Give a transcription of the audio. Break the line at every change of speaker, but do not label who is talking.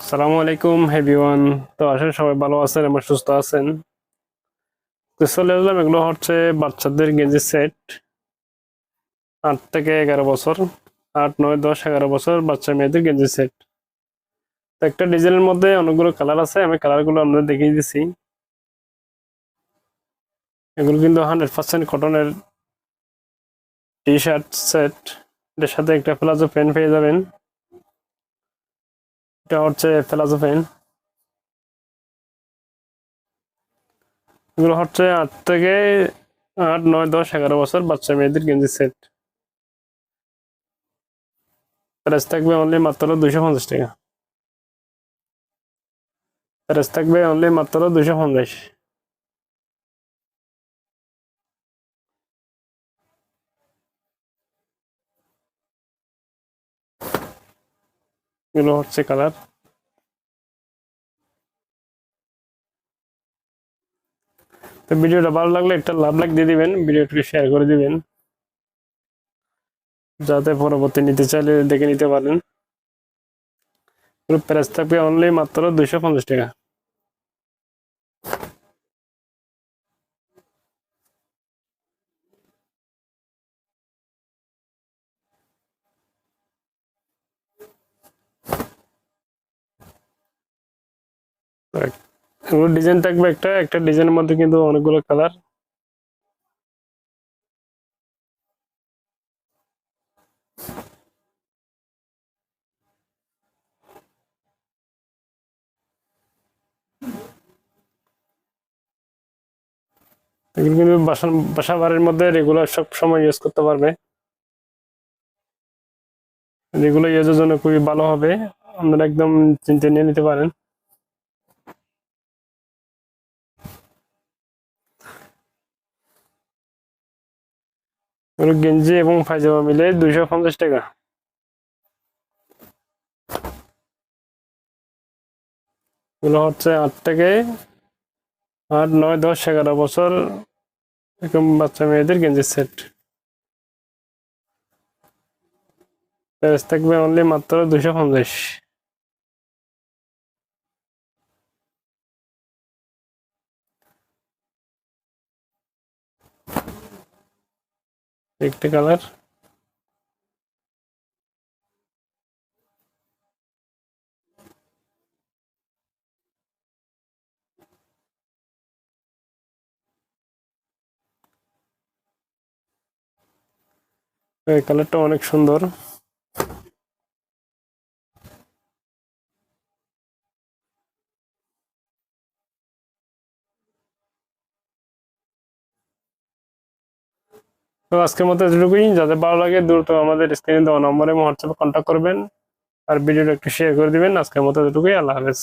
আসসালামু আলাইকুম এভরিওয়ান। তো আসলে সবাই ভালো আছেন এবং সুস্থ আছেন। তো চলে আসলাম, এগুলো হচ্ছে বাচ্চাদের গেঞ্জি সেট, 8 থেকে 11 বছর, 8, 9, 10, 11 বছর বাচ্চা মেয়েদের গেঞ্জি সেট। তো একটা ডিজাইনের মধ্যে অনেকগুলো কালার আছে, আমি কালারগুলো আপনাদের দেখিয়ে দিচ্ছি। এগুলো কিন্তু 100% কটনের টি শার্ট সেট। এটার সাথে একটা প্লাজো প্যান্ট পেয়ে যাবেন। এটা হচ্ছে প্লাজো প্যান্ট। এগুলো হচ্ছে 8, 9, 10, 11 বছর বাচ্চা মেয়েদের গেঞ্জি সেট। প্রাইস থাকবে অনলি মাত্র 250 টাকা। প্রাইস থাকবে অনলি মাত্র 250। এগুলো হচ্ছে কালার। তো ভিডিওটা ভালো লাগলে একটা লাভ লাইক দিয়ে দিবেন, ভিডিওটি শেয়ার করে দিবেন, যাতে পরবর্তী নিতে চাইলে দেখে নিতে পারেন। প্রাইস থাকবে অনলি মাত্র 250 টাকা। এগুলো ডিজাইন থাকবে একটা একটা ডিজাইনের মধ্যে কিন্তু অনেকগুলো কালার। এগুলো কিন্তু বাসা বাড়ির মধ্যে রেগুলার সব সময় ইউজ করতে পারবে। রেগুলার ইউজের জন্য খুবই ভালো হবে, আপনারা একদম চিন্তা নিয়ে নিতে পারেন। এগুলো গেঞ্জি এবং পায়জামা মিলে 250 টাকা। এগুলো হচ্ছে 8, 9, 10, 11 বছর এরকম বাচ্চা মেয়েদের গেঞ্জি সেট। প্রাইস থাকবে অনলি মাত্র 250। একটা কালার। এই কালারটা অনেক সুন্দর। তো আজকের মতো এতটুকুই। যাদের ভালো লাগে দ্রুত আমাদের স্ক্রিনে দেওয়া নম্বরে হোয়াটসঅ্যাপে কন্ট্যাক্ট করবেন, আর ভিডিওটা একটু শেয়ার করে দিবেন। আজকের মতো এতটুকুই। আল্লাহ হাফেজ।